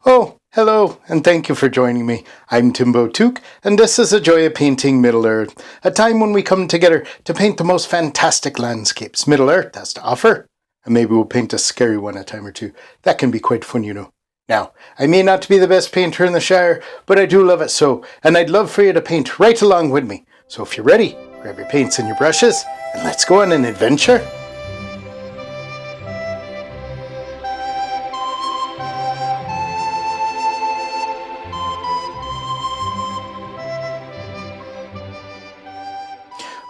Oh, hello, and thank you for joining me. I'm Timbo Took, and this is A Joy of Painting Middle-earth, a time when we come together to paint the most fantastic landscapes Middle-earth has to offer. And maybe we'll paint a scary one a time or two. That can be quite fun, you know. Now, I may not be the best painter in the Shire, but I do love it so, and I'd love for you to paint right along with me. So if you're ready, grab your paints and your brushes, and let's go on an adventure.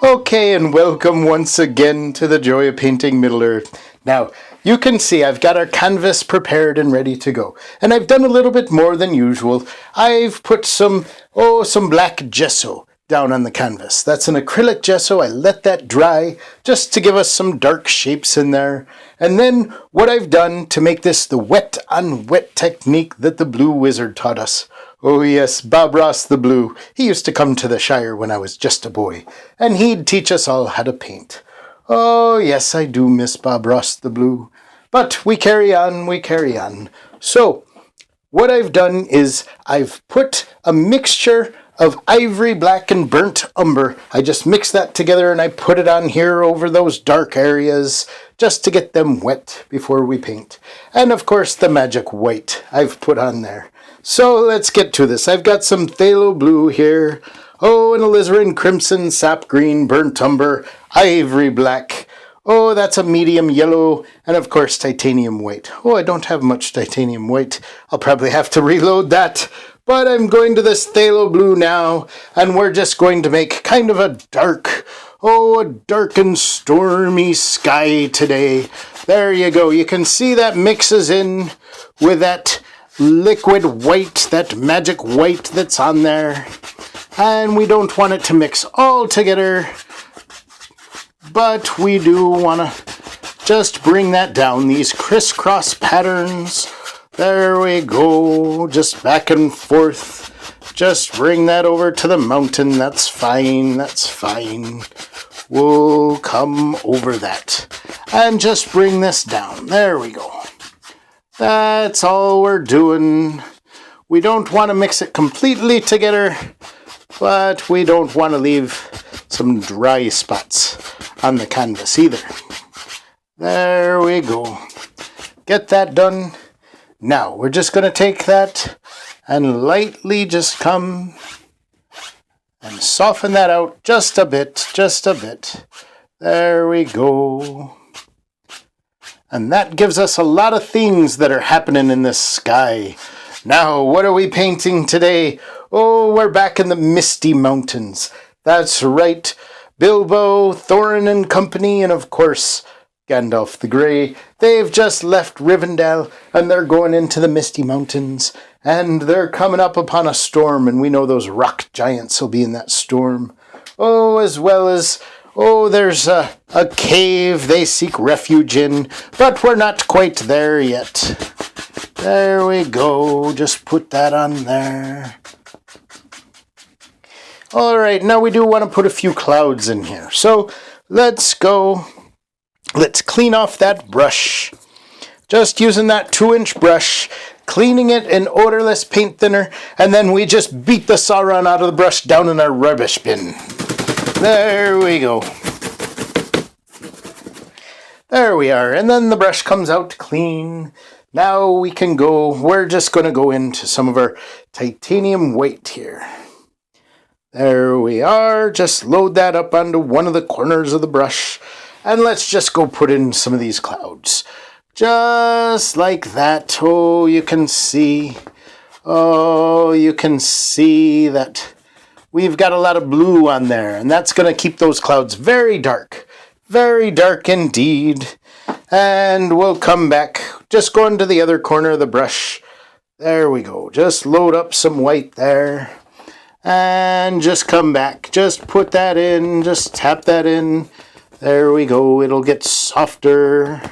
Okay, and welcome once again to the Joy of Painting Middle-earth. Now, you can see I've got our canvas prepared and ready to go. And I've done a little bit more than usual. I've put some black gesso down on the canvas. That's an acrylic gesso. I let that dry just to give us some dark shapes in there. And then what I've done to make this the wet on wet technique that the Blue Wizard taught us. Oh yes, Bob Ross the Blue. He used to come to the Shire when I was just a boy, and he'd teach us all how to paint. Oh yes, I do miss Bob Ross the Blue. But we carry on, we carry on. So, what I've done is I've put a mixture of ivory black and burnt umber. I just mixed that together and I put it on here over those dark areas just to get them wet before we paint. And of course the magic white I've put on there. So let's get to this. I've got some phthalo blue here. Oh, and alizarin crimson, sap green, burnt umber, ivory black. Oh, that's a medium yellow, and of course titanium white. Oh, I don't have much titanium white. I'll probably have to reload that. But I'm going to this phthalo blue now, and we're just going to make kind of a dark and stormy sky today. There you go. You can see that mixes in with that liquid white, that magic white that's on there. And we don't want it to mix all together, but we do want to just bring that down, these crisscross patterns. There we go, just back and forth. Just bring that over to the mountain. That's fine, that's fine. We'll come over that and just bring this down. There we go. That's all we're doing. We don't want to mix it completely together, but we don't want to leave some dry spots on the canvas either. There we go. Get that done. Now we're just going to take that and lightly just come and soften that out just a bit, just a bit. There we go. And that gives us a lot of things that are happening in this sky. Now, what are we painting today? Oh, we're back in the Misty Mountains. That's right. Bilbo, Thorin and company, and of course, Gandalf the Grey. They've just left Rivendell, and they're going into the Misty Mountains. And they're coming up upon a storm, and we know those rock giants will be in that storm. Oh, as well as... oh, there's a cave they seek refuge in, but we're not quite there yet. There we go. Just put that on there. All right, now we do want to put a few clouds in here. So let's go. Let's clean off that brush. Just using that 2-inch brush, cleaning it in odorless paint thinner, and then we just beat the Sauron out of the brush down in our rubbish bin. There we go. There we are. And then the brush comes out clean. Now we can go, we're just going to go into some of our titanium white here. There we are. Just load that up onto one of the corners of the brush. And let's just go put in some of these clouds. Just like that. Oh, you can see. Oh, you can see that we've got a lot of blue on there, and that's going to keep those clouds very dark indeed. And we'll come back, just going to the other corner of the brush. There we go. Just load up some white there, and just come back. Just put that in, just tap that in. There we go. It'll get softer.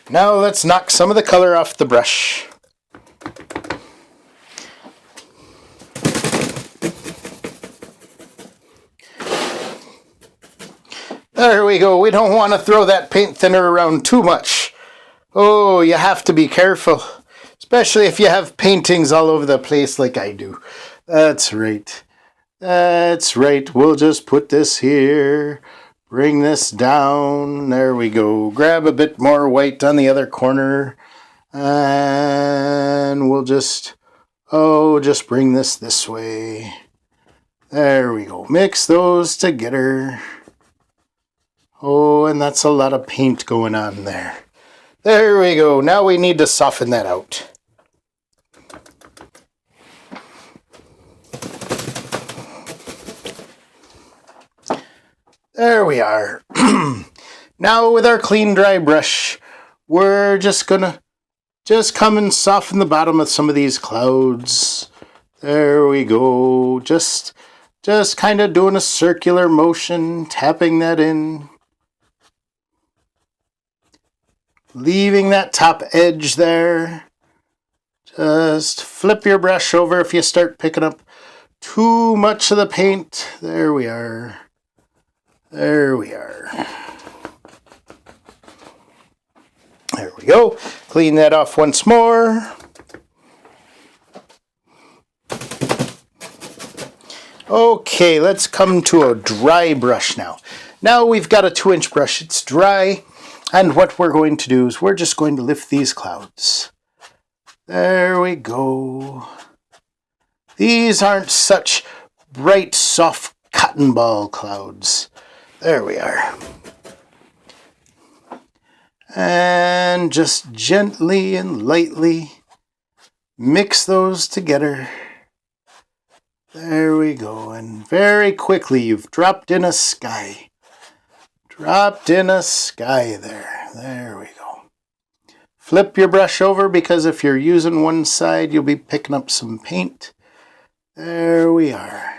Now let's knock some of the color off the brush. There we go. We don't want to throw that paint thinner around too much. Oh, you have to be careful, especially if you have paintings all over the place like I do. That's right. That's right. We'll just put this here. Bring this down. There we go. Grab a bit more white on the other corner. And we'll just bring this way. There we go. Mix those together. Oh, and that's a lot of paint going on there. There we go. Now we need to soften that out. There we are. Now with our clean dry brush, we're just gonna come and soften the bottom of some of these clouds. There we go. Just kind of doing a circular motion, tapping that in. Leaving that top edge there. Just flip your brush over if you start picking up too much of the paint. There we are. There we are. There we go. Clean that off once more. Okay, let's come to a dry brush now. Now we've got a 2-inch brush. It's dry. And what we're going to do is we're just going to lift these clouds. There we go. These aren't such bright, soft cotton ball clouds. There we are. And just gently and lightly mix those together. There we go. And very quickly you've dropped in a sky. Dropped in a sky there. There we go. Flip your brush over because if you're using one side, you'll be picking up some paint. There we are.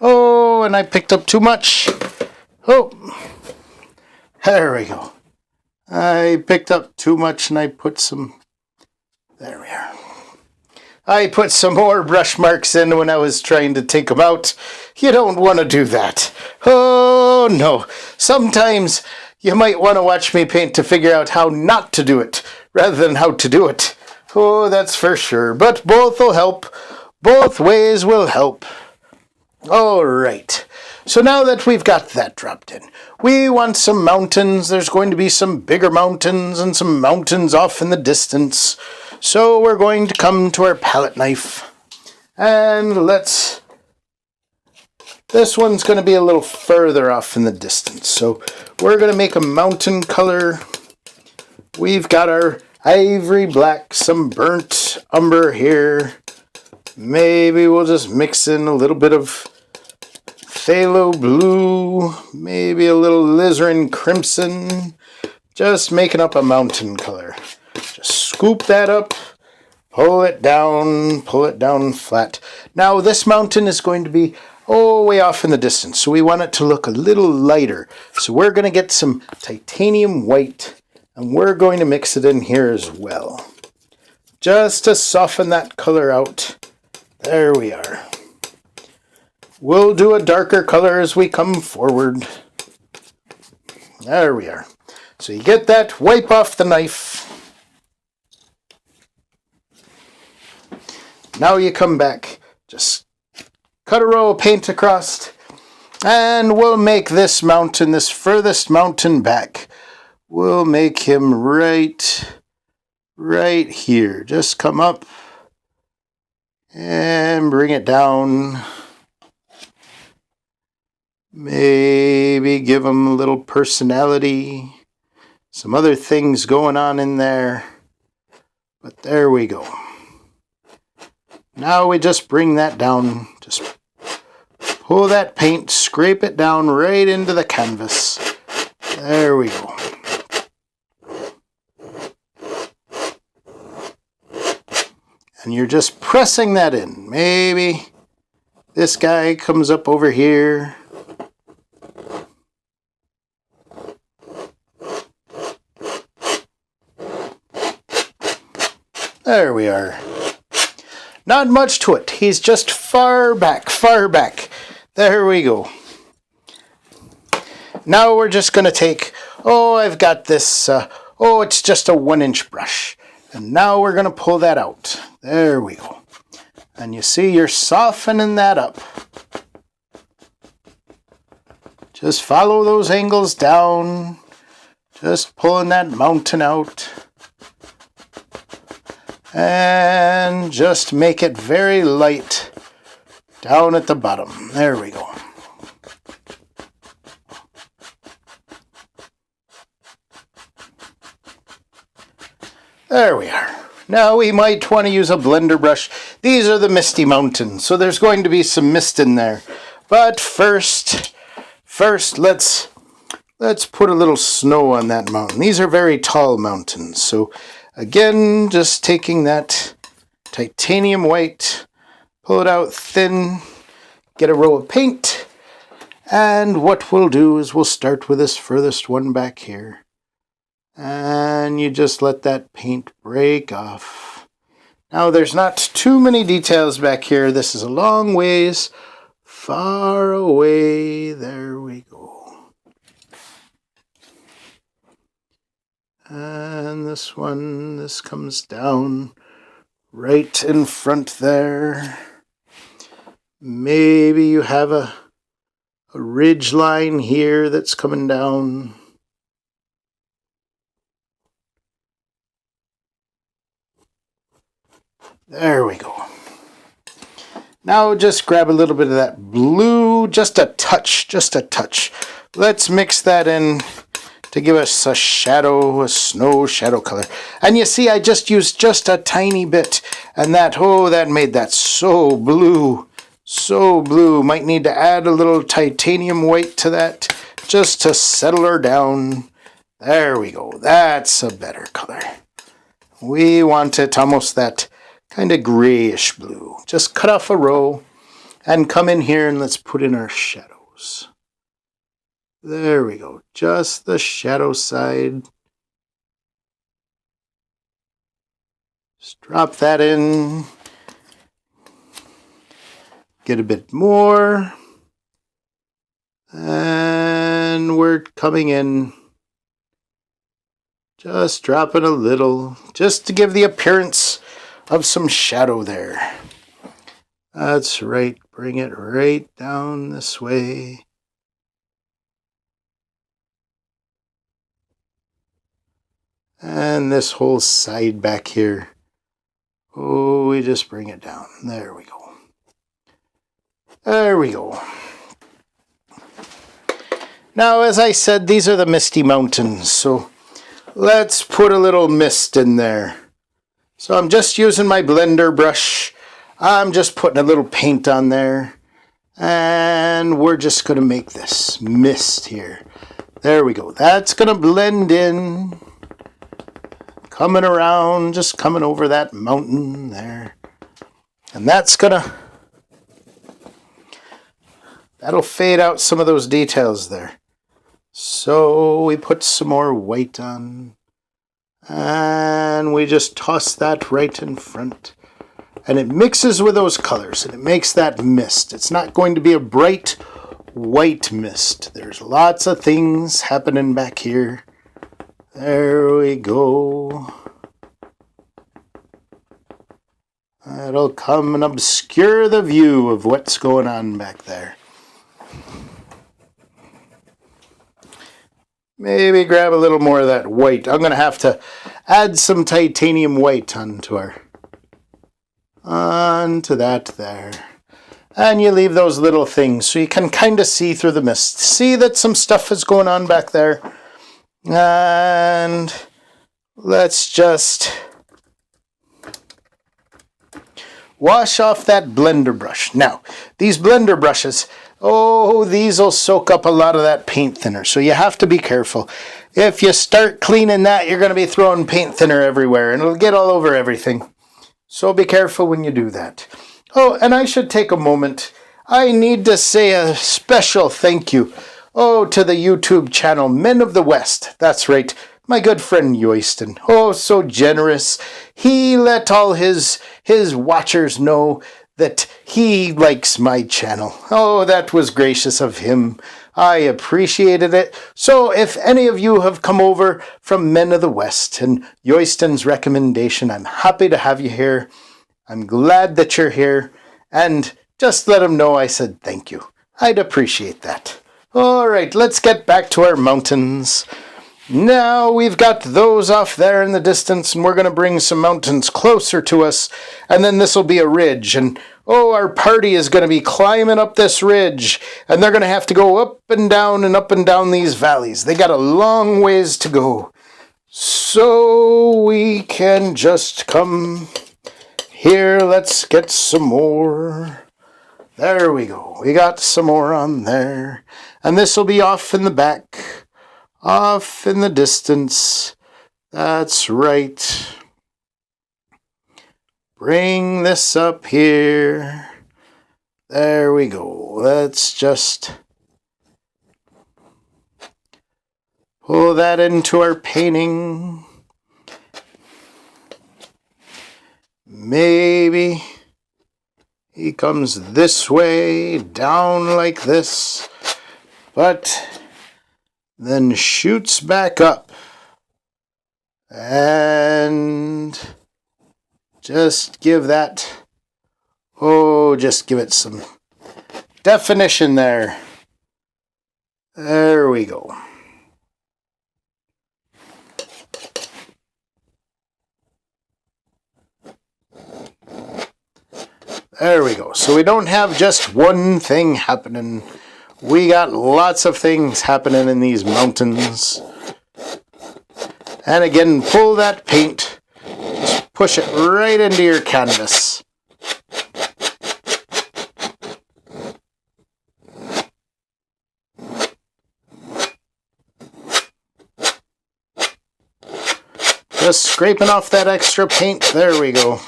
Oh, and I picked up too much. Oh, there we go. I picked up too much and I put some... There we are. I put some more brush marks in when I was trying to take them out. You don't want to do that. Oh, no. Sometimes you might want to watch me paint to figure out how not to do it, rather than how to do it. Oh, that's for sure. But both will help. Both ways will help. All right. So now that we've got that dropped in, we want some mountains. There's going to be some bigger mountains and some mountains off in the distance. So we're going to come to our palette knife and this one's going to be a little further off in the distance. So we're going to make a mountain color. We've got our ivory black, some burnt umber here. Maybe we'll just mix in a little bit of phthalo blue, maybe a little alizarin crimson. Just making up a mountain color. Just scoop that up, pull it down flat. Now this mountain is going to be way off in the distance, so we want it to look a little lighter. So we're going to get some titanium white, and we're going to mix it in here as well. Just to soften that color out. There we are. We'll do a darker color as we come forward. There we are. So you get that, wipe off the knife. Now you come back, just cut a row of paint across, and we'll make this mountain, this furthest mountain back. We'll make him right here. Just come up and bring it down. Maybe give him a little personality. Some other things going on in there. But there we go. Now we just bring that down. Just pull that paint, scrape it down right into the canvas. There we go. And you're just pressing that in. Maybe this guy comes up over here. There we are. Not much to it. He's just far back. There we go. now we're just going to take, I've got this, it's just a 1-inch brush. And now we're going to pull that out. There we go. And you see you're softening that up. Just follow those angles down. Just pulling that mountain out. And just make it very light down at the bottom. There we go. There we are. Now we might want to use a blender brush. These are the Misty Mountains, so there's going to be some mist in there. But first let's put a little snow on that mountain. These are very tall mountains, so again, just taking that titanium white, pull it out thin, get a row of paint, and what we'll do is we'll start with this furthest one back here. And you just let that paint break off. Now there's not too many details back here. This is a long ways far away. There we go. And this one, this comes down right in front there. Maybe you have a ridge line here that's coming down. There we go. Now just grab a little bit of that blue, just a touch. Let's mix that in to give us a shadow, a snow shadow color. And you see, I just used just a tiny bit, and that made that so blue. So blue. Might need to add a little titanium white to that just to settle her down. There we go. That's a better color. We want it almost that kind of grayish blue. Just cut off a row and come in here and let's put in our shadows. There we go. Just the shadow side. Just drop that in. Get a bit more. And we're coming in. Just dropping a little, just to give the appearance of some shadow there. That's right. Bring it right down this way. And this whole side back here. We just bring it down. There we go. There we go. Now, as I said, these are the Misty Mountains, so let's put a little mist in there. So I'm just using my blender brush. I'm just putting a little paint on there. And we're just going to make this mist here. There we go. That's going to blend in. Coming around, just coming over that mountain there. And that'll fade out some of those details there. So we put some more white on. And we just toss that right in front. And it mixes with those colors and it makes that mist. It's not going to be a bright white mist. There's lots of things happening back here. There we go. That'll come and obscure the view of what's going on back there. Maybe grab a little more of that white. I'm going to have to add some titanium white onto that there. And you leave those little things so you can kind of see through the mist. See that some stuff is going on back there. And let's just wash off that blender brush. Now, these blender brushes, these will soak up a lot of that paint thinner, so you have to be careful. If you start cleaning that, you're going to be throwing paint thinner everywhere, and it'll get all over everything. So be careful when you do that. Oh, and I should take a moment. I need to say a special thank you, to the YouTube channel Men of the West. That's right, my good friend Yoyston. So generous. He let all his watchers know that he likes my channel. That was gracious of him. I appreciated it. So if any of you have come over from Men of the West and Yoyston's recommendation, I'm happy to have you here. I'm glad that you're here. And just let him know I said thank you. I'd appreciate that. All right, let's get back to our mountains. Now we've got those off there in the distance, and we're going to bring some mountains closer to us, and then this will be a ridge, and our party is going to be climbing up this ridge, and they're going to have to go up and down these valleys. They got a long ways to go. So we can just come here. Let's get some more. There we go. We got some more on there. And this will be off in the back. Off in the distance. That's right. Bring this up here. There we go. Let's just pull that into our painting. Maybe he comes this way, down like this, but then shoots back up, and just give that, just give it some definition there. There we go. There we go. So we don't have just one thing happening. We got lots of things happening in these mountains. And again, pull that paint. Just push it right into your canvas. Just scraping off that extra paint. There we go.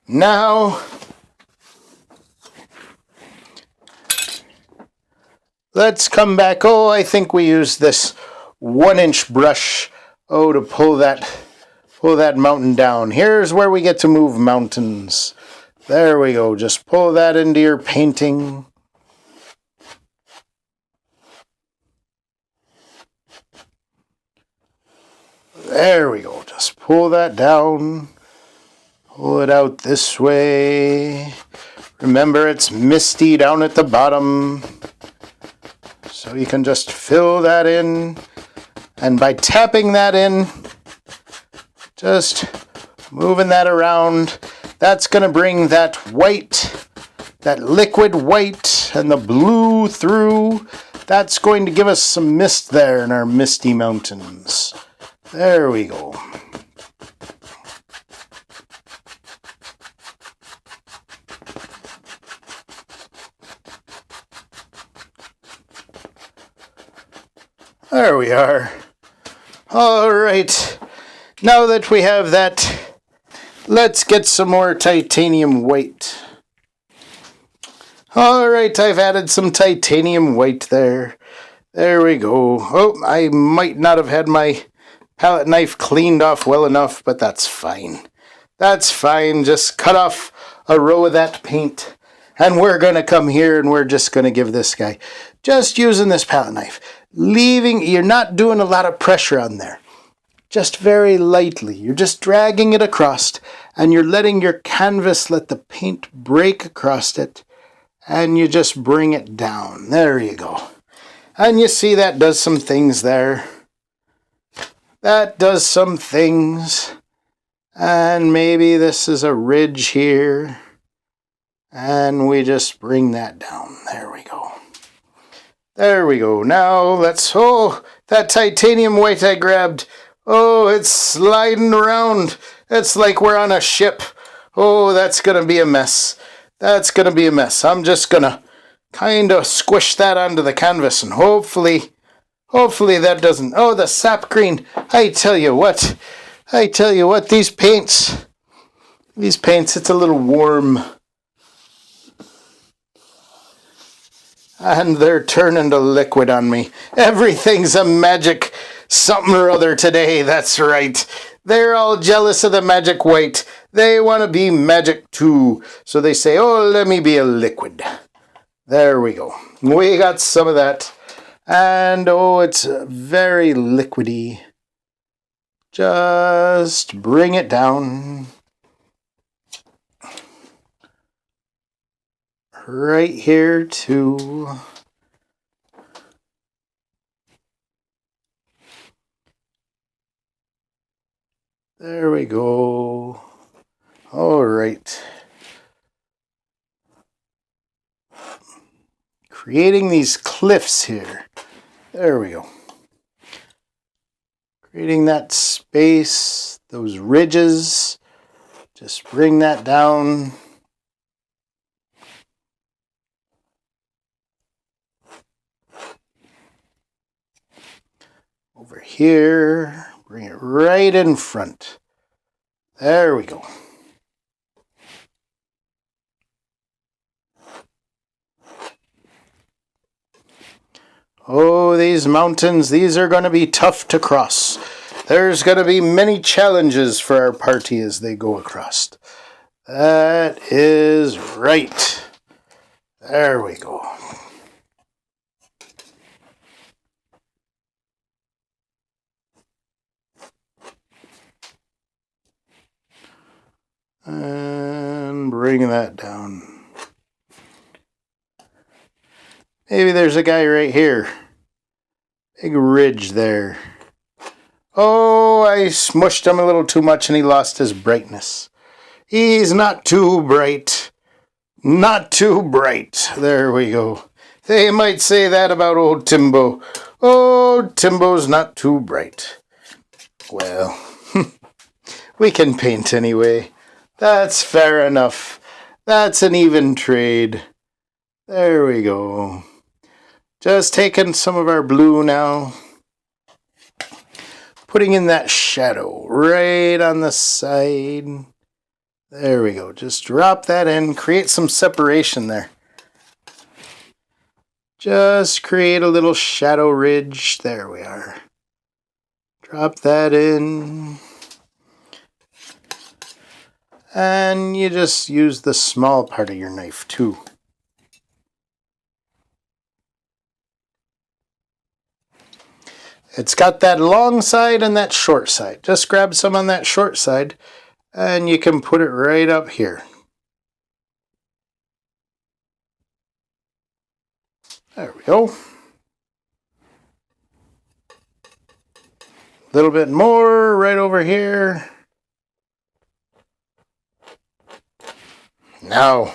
Now, let's come back. I think we used this 1-inch brush, to pull that mountain down. Here's where we get to move mountains. There we go. Just pull that into your painting. There we go. Just pull that down. Pull it out this way. Remember, it's misty down at the bottom. So you can just fill that in. And by tapping that in, just moving that around, that's going to bring that white, that liquid white and the blue through. That's going to give us some mist there in our Misty Mountains. There we go. There we are. All right. Now that we have that, let's get some more titanium white. All right, I've added some titanium white there. There we go. I might not have had my palette knife cleaned off well enough, but that's fine. That's fine. Just cut off a row of that paint, and we're going to come here and we're just going to give this guy, just using this palette knife, you're not doing a lot of pressure on there. Just very lightly. You're just dragging it across, and you're letting your canvas let the paint break across it, and you just bring it down. There you go. And you see that does some things there. That does some things. And maybe this is a ridge here. And we just bring that down. There we go. There we go. Now let's, that titanium white I grabbed. It's sliding around. It's like we're on a ship. That's going to be a mess. That's going to be a mess. I'm just going to kind of squish that onto the canvas, and hopefully that doesn't, the sap green. I tell you what, these paints, it's a little warm. And they're turning to liquid on me. Everything's a magic something or other today, that's right. They're all jealous of the magic white. They want to be magic too. So they say, let me be a liquid. There we go. We got some of that. And oh, it's very liquidy. Just bring it down. Right here too. There we go. All right. Creating these cliffs here. There we go. Creating that space, those ridges. Just bring that down. Over here, bring it right in front. There we go. Oh, these mountains, these are going to be tough to cross. There's going to be many challenges for our party as they go across. That is right. There we go. And bring that down. Maybe there's a guy right here. Big ridge there. Oh, I smushed him a little too much and he lost his brightness. He's not too bright. Not too bright. There we go. They might say that about old Timbo. Oh, Timbo's not too bright. Well, we can paint anyway. That's fair enough. That's an even trade. There we go. Just taking some of our blue now. Putting in that shadow right on the side. There we go. Just drop that in. Create some separation there. Just create a little shadow ridge. There we are. Drop that in. And you just use the small part of your knife too. It's got that long side and that short side. Just grab some on that short side and you can put it right up here. There we go. A little bit more right over here. Now,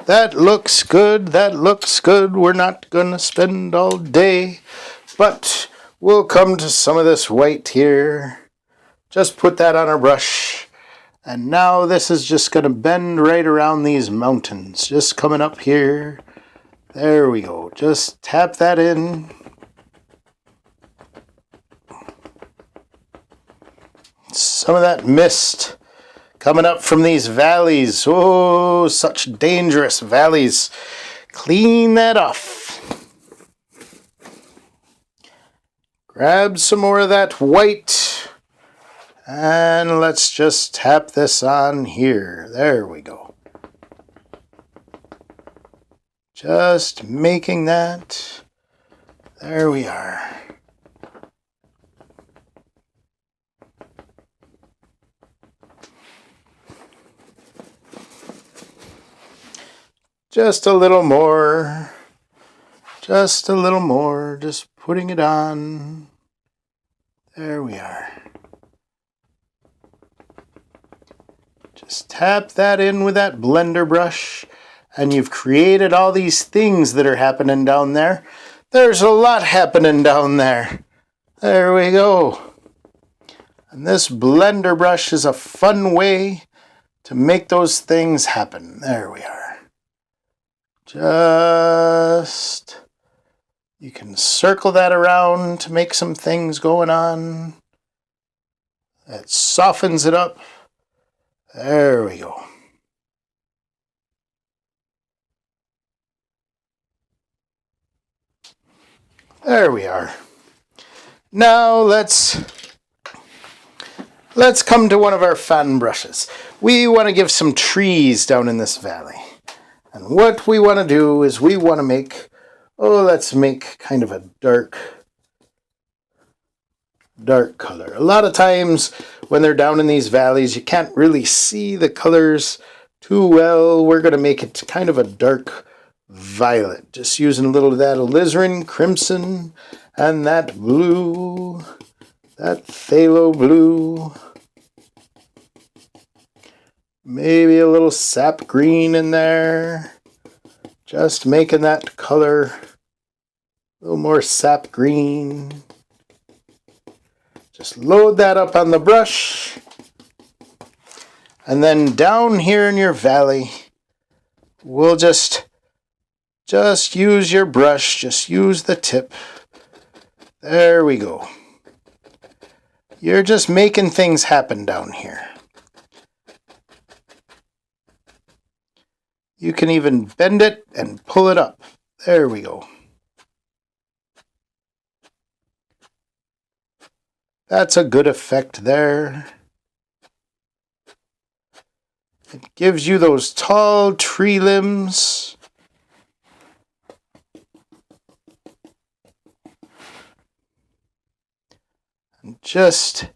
that looks good. That looks good. We're not going to spend all day, but we'll come to some of this white here. Just put that on our brush. And now this is just going to bend right around these mountains. Just coming up here. There we go. Just tap that in. Some of that mist coming up from these valleys. Oh, such dangerous valleys. Clean that off. Grab some more of that white. And let's just tap this on here. There we go. Just making that. There we are. Just a little more. Just a little more. Just putting it on. There we are. Just tap that in with that blender brush. And you've created all these things that are happening down there. There's a lot happening down there. There we go. And this blender brush is a fun way to make those things happen. There we are. Just, you can circle that around to make some things going on. That softens it up. There we go. There we are. Now let's come to one of our fan brushes. We want to give some trees down in this valley. And what we want to do is we want to make Oh, let's make kind of a dark color. A lot of times when they're down in these valleys, you can't really see the colors too well. We're going to make it kind of a dark violet. Just using a little of that alizarin crimson and that blue, that phthalo blue. Maybe a little sap green in there. Just making that color a little more sap green. Just load that up on the brush. And then down here in your valley, we'll just use your brush, just use the tip. There we go. You're just making things happen down here. You can even bend it and pull it up. There we go. That's a good effect there. It gives you those tall tree limbs. And just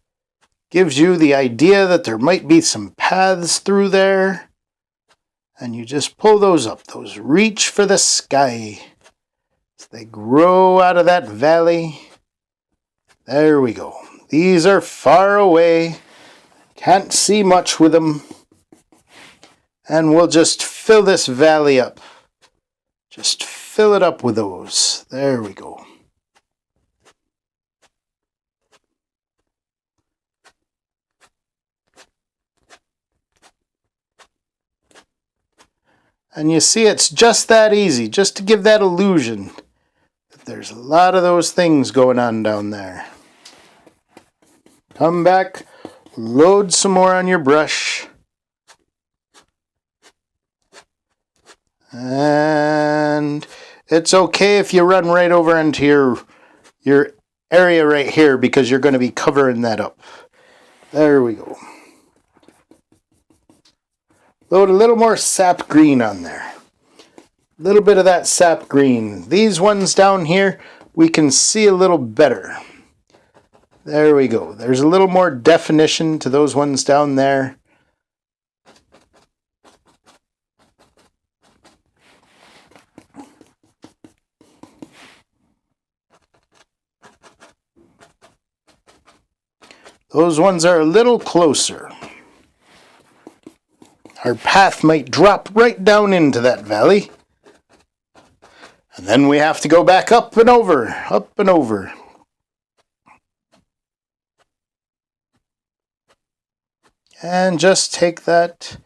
gives you the idea that there might be some paths through there. And you just pull those up. Those reach for the sky. As they grow out of that valley. There we go. These are far away. Can't see much with them. And we'll just fill this valley up. Just fill it up with those. There we go. And you see, it's just that easy, just to give that illusion that there's a lot of those things going on down there. Come back, load some more on your brush. And it's okay if you run right over into your area right here because you're going to be covering that up. There we go. Load a little more sap green on there. A little bit of that sap green. These ones down here, we can see a little better. There we go. There's a little more definition to those ones down there. Those ones are a little closer. Our path might drop right down into that valley. And then we have to go back up and over, up and over. And just take that,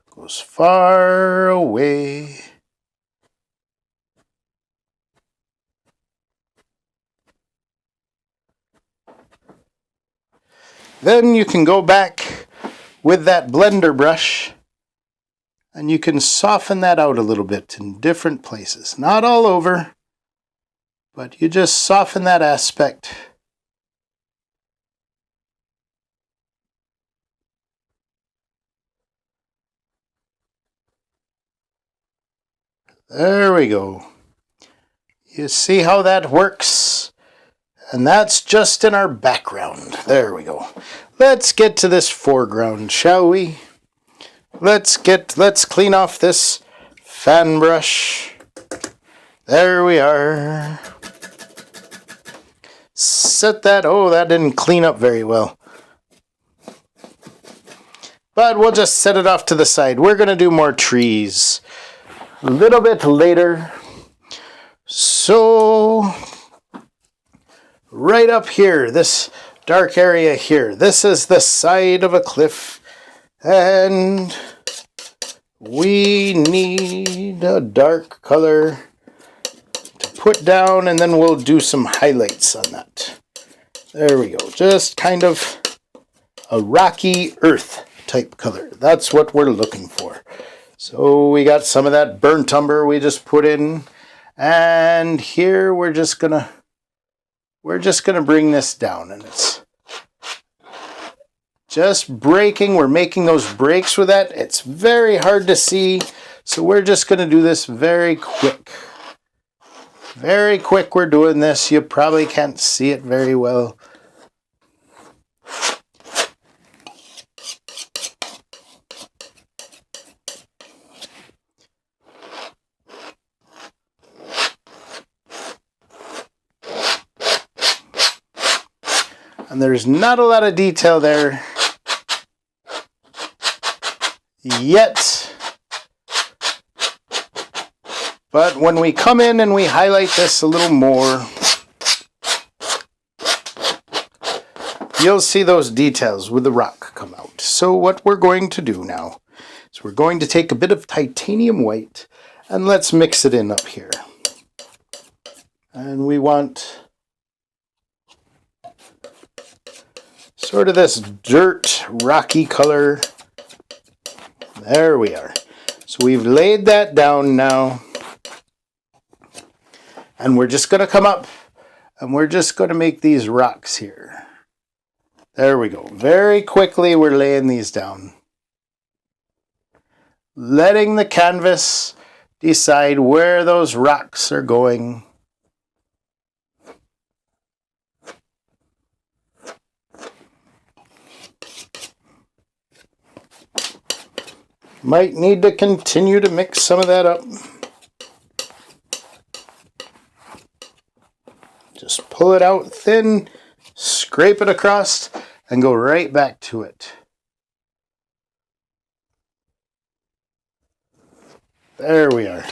goes far away. Then you can go back with that blender brush and you can soften that out a little bit in different places. Not all over, but you just soften that aspect. There we go. You see how that works? And that's just in our background. There we go. Let's get to this foreground, shall we? Let's clean off this fan brush. There we are. Set that. Oh, that didn't clean up very well. But we'll just set it off to the side. We're going to do more trees a little bit later. So right up here, this dark area here, this is the side of a cliff, and we need a dark color to put down, and then we'll do some highlights on that. There we go. Just kind of a rocky earth type color. That's what we're looking for. So we got some of that burnt umber we just put in, and here we're just gonna bring this down, and it's just breaking. We're making those breaks with that. It's very hard to see, so we're just gonna do this very quick. Very quick we're doing this. You probably can't see it very well. And there's not a lot of detail there yet. But when we come in and we highlight this a little more, you'll see those details with the rock come out. So what we're going to do now is we're going to take a bit of titanium white and let's mix it in up here. And we want sort of this dirt rocky color. There we are. So we've laid that down now. And we're just going to come up and we're just going to make these rocks here. There we go. Very quickly we're laying these down. Letting the canvas decide where those rocks are going. Might need to continue to mix some of that up. Just pull it out thin, scrape it across, and go right back to it. There we are.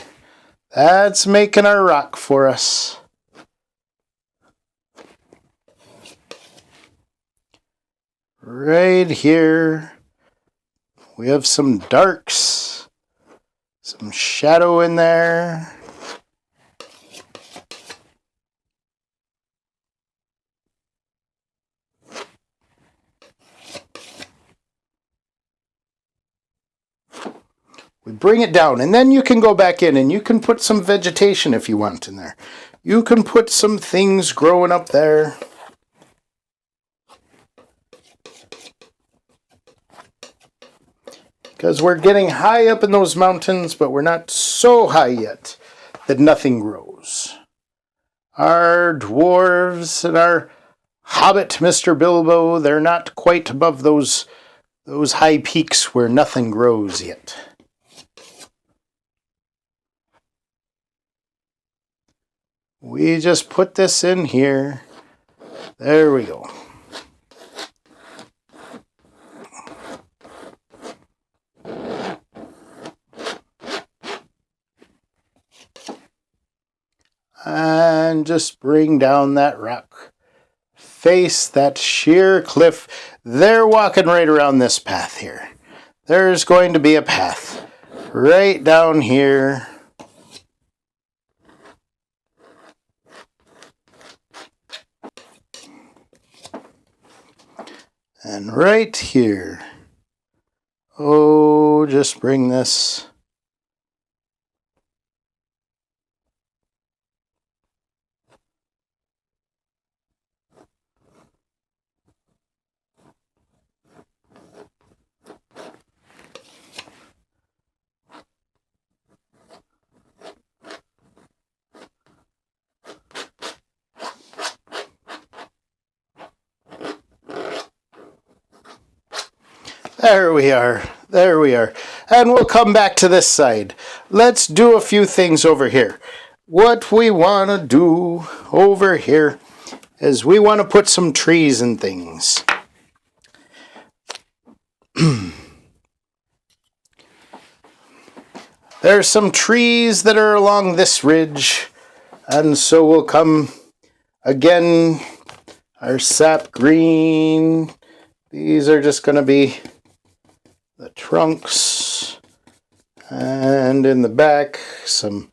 That's making our rock for us. Right here, we have some darks, some shadow in there. We bring it down, and then you can go back in and you can put some vegetation if you want in there. You can put some things growing up there. Because we're getting high up in those mountains, but we're not so high yet that nothing grows. Our dwarves and our Hobbit, Mr. Bilbo, they're not quite above those high peaks where nothing grows yet. We just put this in here. There we go. And just bring down that rock face, that sheer cliff. They're walking right around this path here. There's going to be a path right down here. And right here. Oh, just bring this. There we are. There we are. And we'll come back to this side. Let's do a few things over here. What we want to do over here is we want to put some trees and things. There's some trees that are along this ridge. And so we'll come again, our sap green. These are just going to be the trunks, and in the back some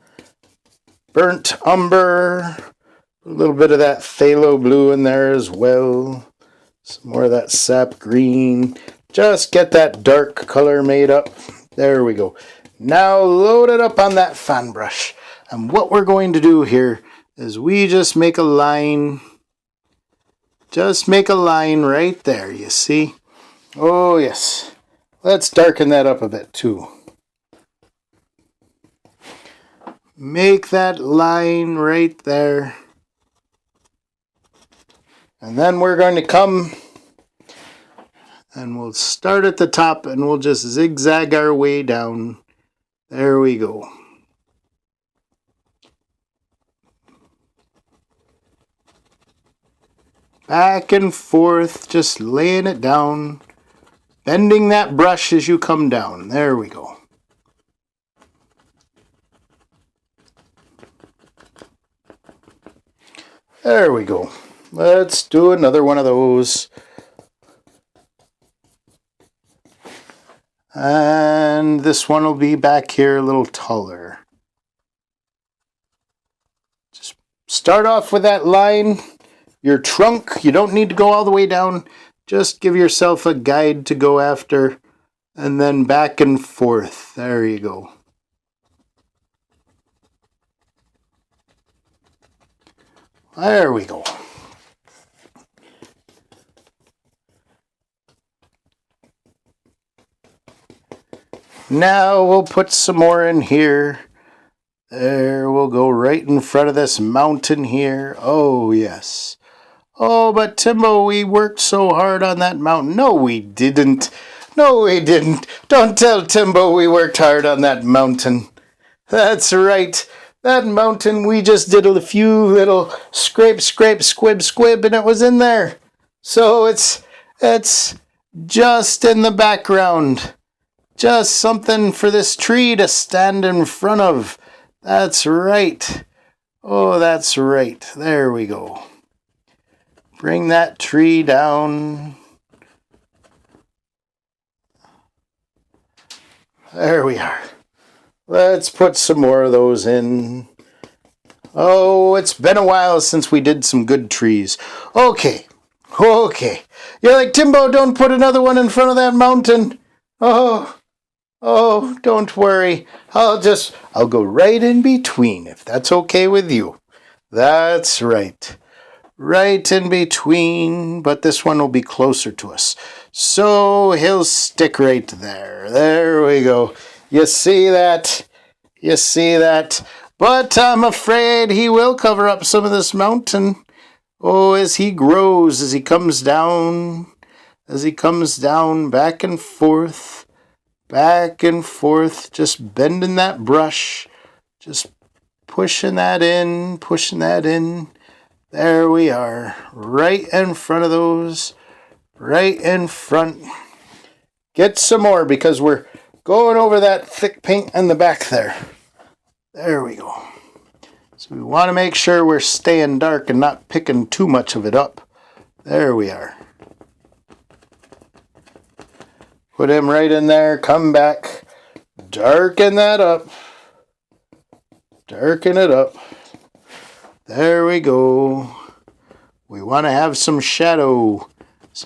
burnt umber, a little bit of that phthalo blue in there as well, some more of that sap green. Just get that dark color made up. There we go. Now load it up on that fan brush, and what we're going to do here is we just make a line. Just make a line right there, you see? Oh yes. Let's darken that up a bit too. make that line right there. And then we're going to come and we'll start at the top and we'll just zigzag our way down. There we go. Back and forth, just laying it down. Bending that brush as you come down. There we go. There we go. Let's do another one of those. And this one will be back here a little taller. Just start off with that line. Your trunk, you don't need to go all the way down. Just give yourself a guide to go after. And then back and forth. There you go. There we go. Now we'll put some more in here. There, we'll go right in front of this mountain here. Oh, yes. Oh, but Timbo, we worked so hard on that mountain. No, we didn't. No, we didn't. Don't tell Timbo we worked hard on that mountain. That's right. That mountain, we just did a few little scrape, scrape, squib, squib, and it was in there. So it's just in the background. Just something for this tree to stand in front of. That's right. Oh, that's right. There we go. Bring that tree down. There we are. Let's put some more of those in. Oh, it's been a while since we did some good trees. Okay. You're like, Timbo, don't put another one in front of that mountain. Oh, don't worry. I'll go right in between, if that's okay with you. That's right. Right in between, but this one will be closer to us. So he'll stick right there. There we go. You see that? You see that? But I'm afraid he will cover up some of this mountain. Oh, as he grows, as he comes down, back and forth, just bending that brush, just pushing that in. There we are, right in front of those, right in front. Get some more because we're going over that thick paint in the back there. There we go. So we want to make sure we're staying dark and not picking too much of it up. There we are. Put him right in there, come back, darken that up. Darken it up. There we go. We want to have some shadow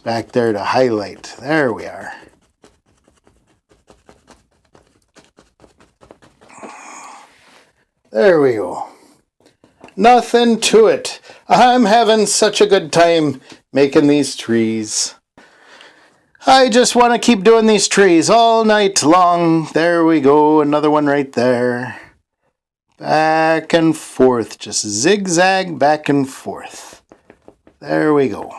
back there to highlight. There we are. There we go. Nothing to it. I'm having such a good time making these trees. I just want to keep doing these trees all night long. There we go. Another one right there. Back and forth. Just zigzag back and forth. There we go.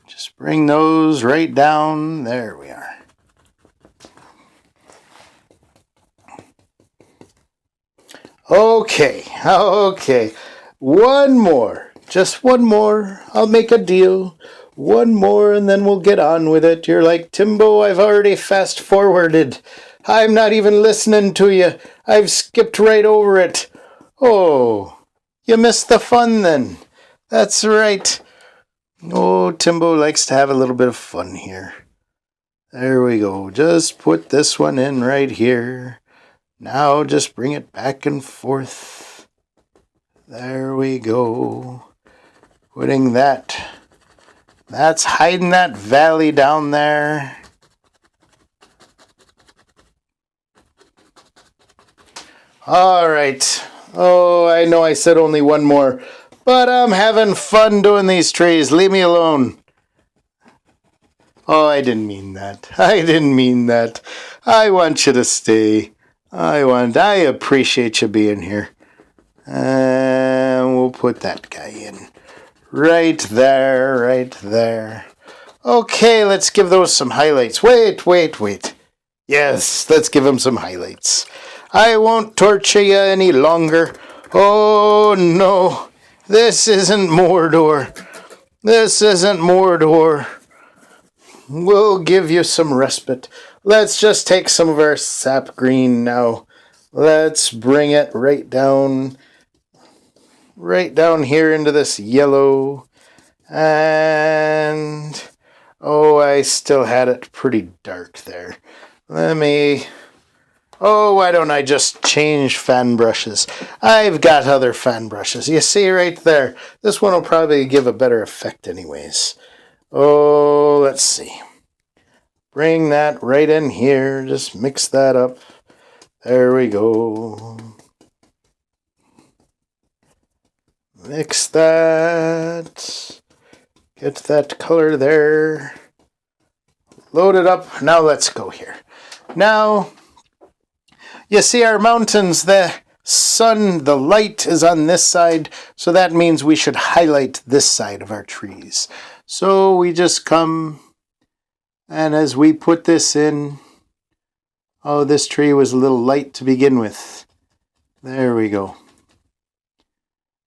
Just bring those right down. There we are. Okay. One more. Just one more. I'll make a deal. One more and then we'll get on with it. You're like, Timbo, I've already fast forwarded. I'm not even listening to you. I've skipped right over it. Oh, you missed the fun then. That's right. Oh, Timbo likes to have a little bit of fun here. There we go. Just put this one in right here. Now just bring it back and forth. There we go. Putting that. That's hiding that valley down there. All right. Oh, I know I said only one more, but I'm having fun doing these trees. Leave me alone. Oh, I didn't mean that. I want you to stay. I appreciate you being here. And we'll put that guy in. Right there, right there. Okay, let's give those some highlights. Wait. Yes, let's give them some highlights. I won't torture you any longer. Oh no, this isn't Mordor. This isn't Mordor. We'll give you some respite. Let's just take some of our sap green now. Let's bring it right down here into this yellow. And I still had it pretty dark there. Why don't I just change fan brushes? I've got other fan brushes. You see right there. This one will probably give a better effect anyways. Let's see. Bring that right in here. Just mix that up. There we go. Mix that. Get that color there. Load it up. Now let's go here. Now, you see our mountains, the sun, the light is on this side, so that means we should highlight this side of our trees. So we just come, and as we put this in, this tree was a little light to begin with. There we go.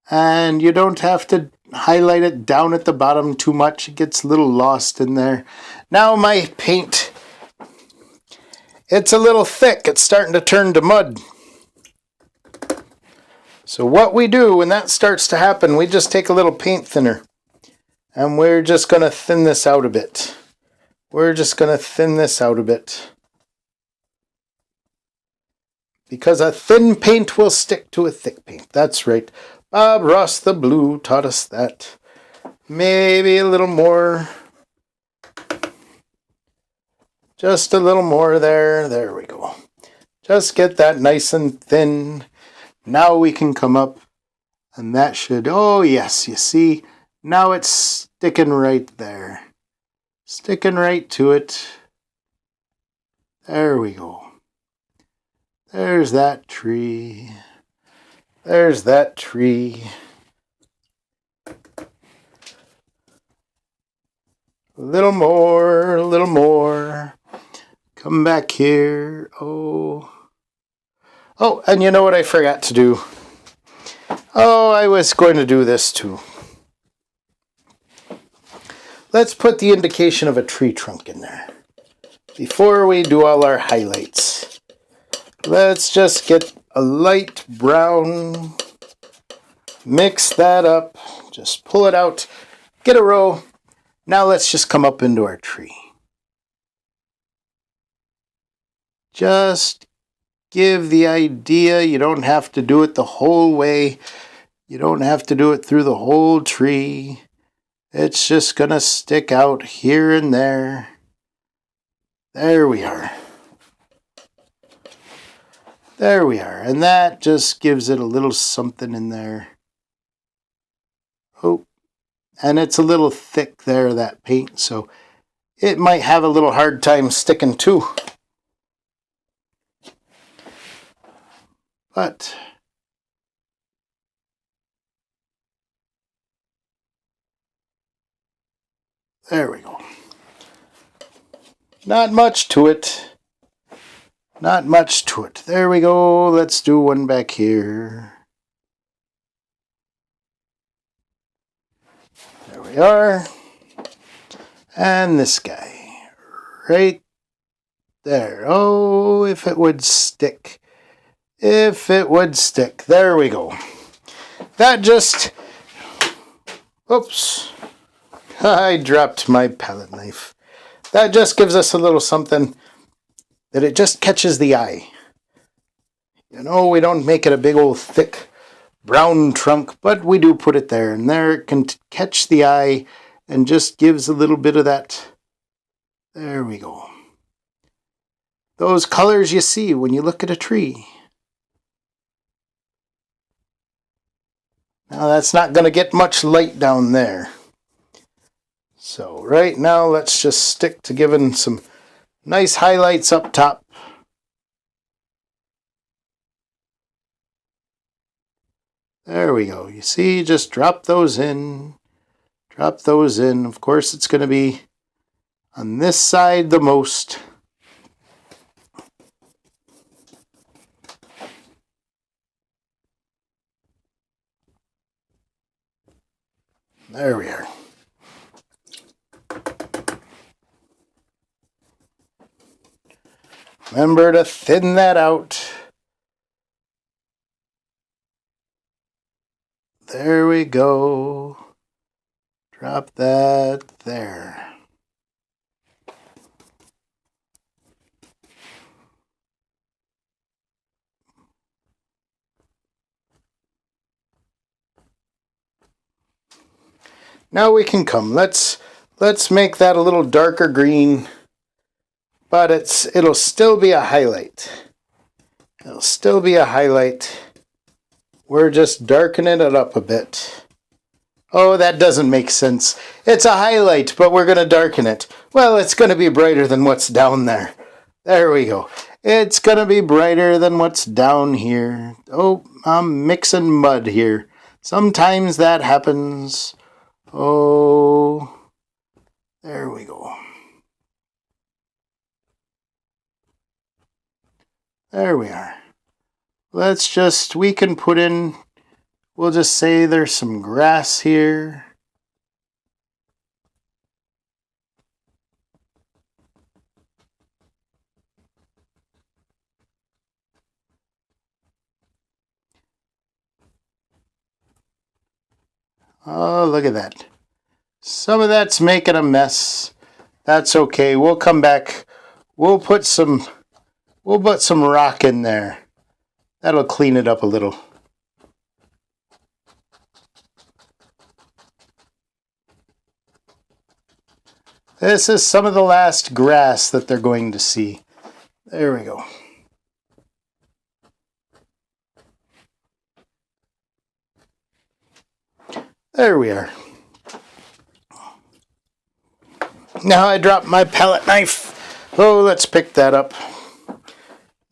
And you don't have to highlight it down at the bottom too much. It gets a little lost in there. Now my paint, it's a little thick. It's starting to turn to mud. So what we do when that starts to happen, we just take a little paint thinner. And we're just going to thin this out a bit. Because a thin paint will stick to a thick paint. That's right. Bob Ross the Blue taught us that. Maybe a little more. Just a little more there. There we go. Just get that nice and thin. Now we can come up. And that should... Oh, yes. You see? Now it's sticking right there. Sticking right to it. There we go. There's that tree. There's that tree. A little more. Come back here. Oh, and you know what I forgot to do? I was going to do this too. Let's put the indication of a tree trunk in there. Before we do all our highlights. Let's just get a light brown, mix that up, just pull it out, get a row. Now let's just come up into our tree. Just give the idea. You don't have to do it the whole way. You don't have to do it through the whole tree. It's just going to stick out here and there. There we are. There we are. And that just gives it a little something in there. Oh, and it's a little thick there, that paint, so it might have a little hard time sticking too. But there we go. Not much to it. There we go. Let's do one back here. There we are. And this guy. Right there. Oh, if it would stick. There we go. That just... Oops. I dropped my palette knife. That just gives us a little something that it just catches the eye. You know, we don't make it a big old thick brown trunk, but we do put it there, and there it can catch the eye and just gives a little bit of that. There we go. Those colors you see when you look at a tree. Now that's not going to get much light down there. So right now let's just stick to giving some nice highlights up top. There we go. You see, just drop those in. Drop those in. Of course, it's going to be on this side the most. There we are. Remember to thin that out. There we go. Drop that there. Now we can come. Let's make that a little darker green, but it'll still be a highlight. It'll still be a highlight. We're just darkening it up a bit. Oh, that doesn't make sense. It's a highlight, but we're going to darken it. Well, it's going to be brighter than what's down there. There we go. It's going to be brighter than what's down here. Oh, I'm mixing mud here. Sometimes that happens. Oh, there we go. There we are. We can put in, we'll just say there's some grass here. Oh, look at that. Some of that's making a mess. That's okay. We'll come back. We'll put some rock in there. That'll clean it up a little. This is some of the last grass that they're going to see. There we go. There we are. Now I dropped my palette knife. Oh, let's pick that up.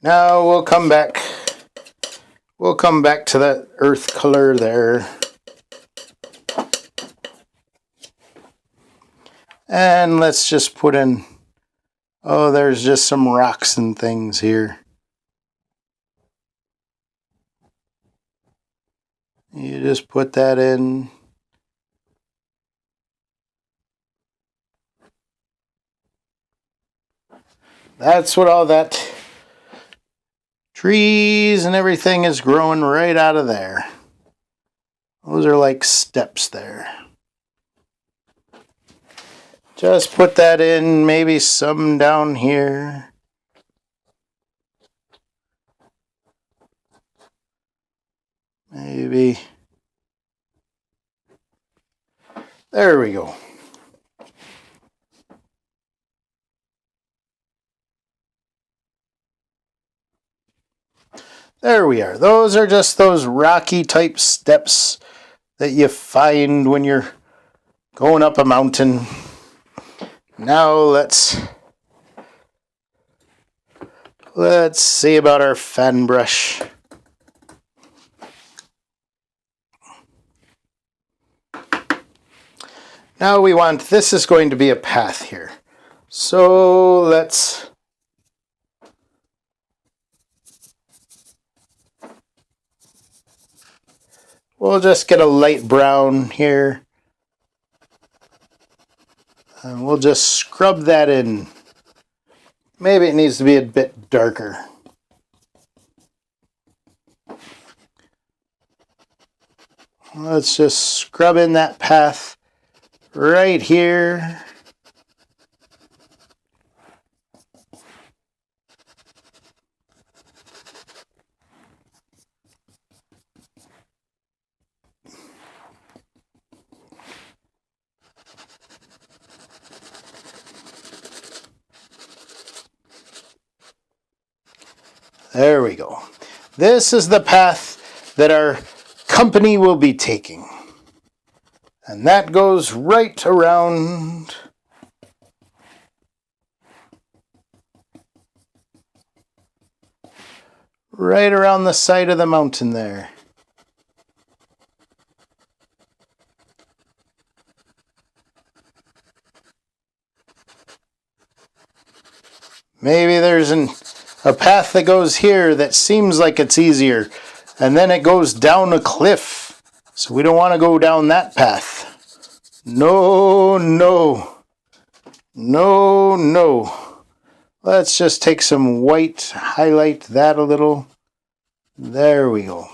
Now we'll come back. We'll come back to that earth color there. And let's just put in, oh, there's just some rocks and things here. You just put that in. That's what all that trees and everything is growing right out of there. Those are like steps there. Just put that in, maybe some down here. Maybe. There we go. There we are. Those are just those rocky type steps that you find when you're going up a mountain. Now let's see about our fan brush. Now this is going to be a path here. So we'll just get a light brown here. And we'll just scrub that in. Maybe it needs to be a bit darker. Let's just scrub in that path right here. There we go. This is the path that our company will be taking. And that goes right around. Right around the side of the mountain there. Maybe there's a path that goes here that seems like it's easier, and then it goes down a cliff. So we don't want to go down that path. No, no. No, no. Let's just take some white, highlight that a little. There we go.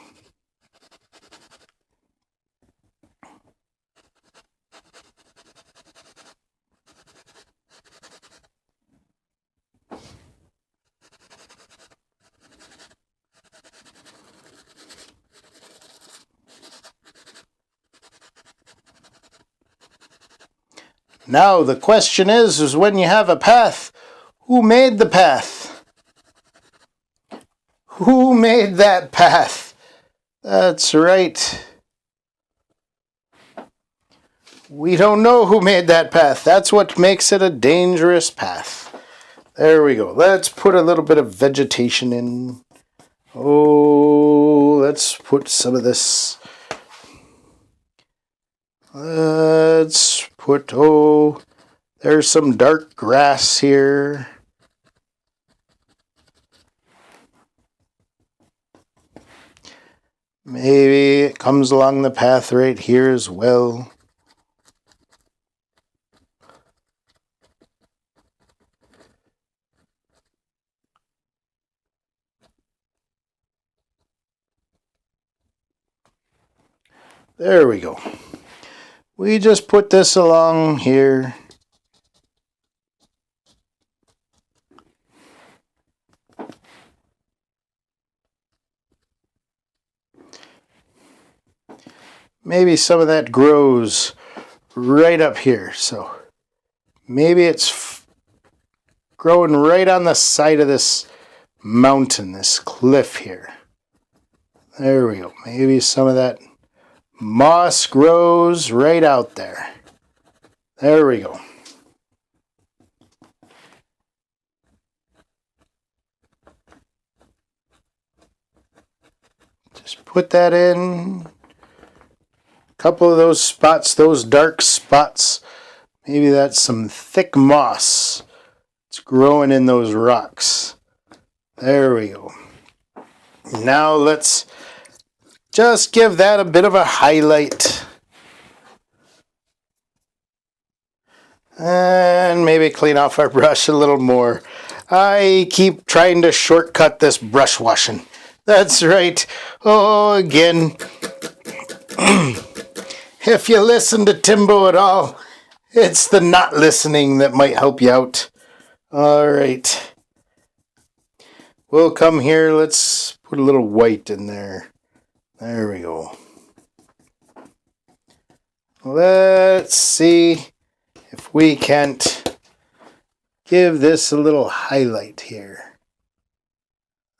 Now the question is when you have a path, who made the path? Who made that path? That's right. We don't know who made that path. That's what makes it a dangerous path. There we go. Let's put a little bit of vegetation in. Oh, let's put some of this. Let's put, there's some dark grass here. Maybe it comes along the path right here as well. There we go. We just put this along here. Maybe some of that grows right up here. So maybe it's growing right on the side of this mountain, this cliff here. There we go. Maybe some of that moss grows right out there. There we go. Just put that in. A couple of those spots, those dark spots. Maybe that's some thick moss. It's growing in those rocks. There we go. Now let's just give that a bit of a highlight. And maybe clean off our brush a little more. I keep trying to shortcut this brush washing. That's right. Oh, again. If you listen to Timbo at all, it's the not listening that might help you out. All right. We'll come here. Let's put a little white in there. There we go. Let's see if we can't give this a little highlight here.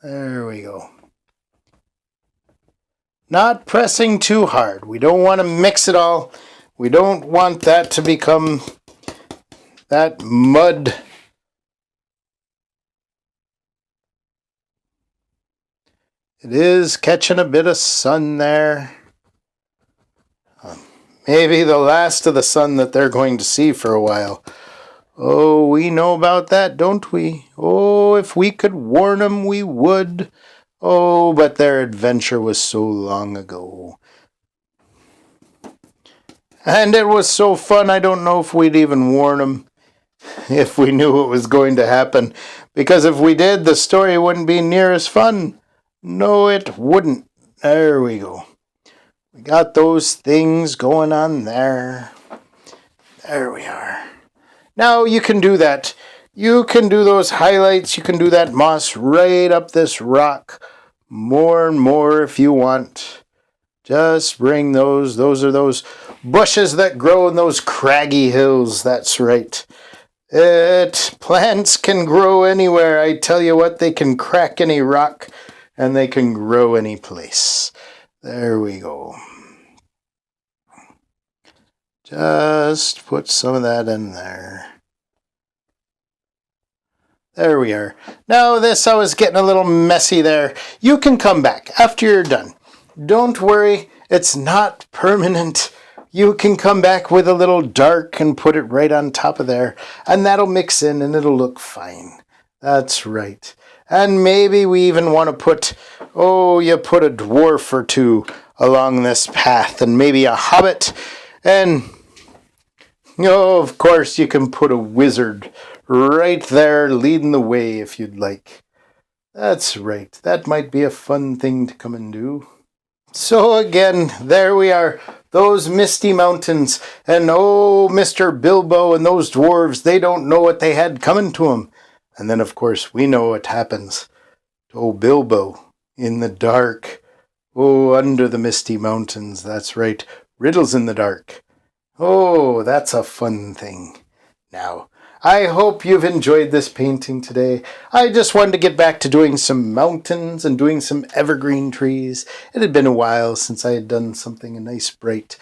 There we go. Not pressing too hard. We don't want to mix it all. We don't want that to become that mud. It is catching a bit of sun there. Maybe the last of the sun that they're going to see for a while. Oh, we know about that, don't we? Oh, if we could warn them, we would. Oh, but their adventure was so long ago. And it was so fun, I don't know if we'd even warn them if we knew what was going to happen. Because if we did, the story wouldn't be near as fun. No, it wouldn't. There we go. We got those things going on there. There we are. Now you can do that. You can do those highlights. You can do that moss right up this rock. More and more if you want. Just bring those. Those are those bushes that grow in those craggy hills. That's right. Plants can grow anywhere. I tell you what, they can crack any rock. And they can grow any place. There we go. Just put some of that in there. There we are. Now this, I was getting a little messy there. You can come back after you're done. Don't worry, it's not permanent. You can come back with a little dark and put it right on top of there. And that'll mix in and it'll look fine. That's right. And maybe we even want to put, you put a dwarf or two along this path, and maybe a hobbit, and, of course you can put a wizard right there leading the way if you'd like. That's right. That might be a fun thing to come and do. So again, there we are. Those Misty Mountains. And Mr. Bilbo and those dwarves, they don't know what they had coming to them. And then, of course, we know what happens to Bilbo in the dark. Under the Misty Mountains. That's right. Riddles in the dark. That's a fun thing. Now, I hope you've enjoyed this painting today. I just wanted to get back to doing some mountains and doing some evergreen trees. It had been a while since I had done a nice bright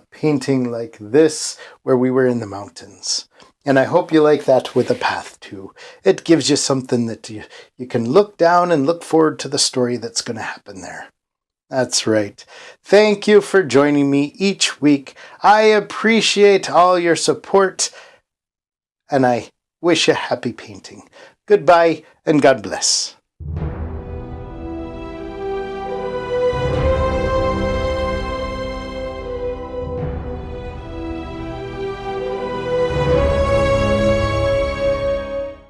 painting like this where we were in the mountains. And I hope you like that with a path too. It gives you something that you can look down and look forward to the story that's going to happen there. That's right. Thank you for joining me each week. I appreciate all your support. And I wish you happy painting. Goodbye and God bless.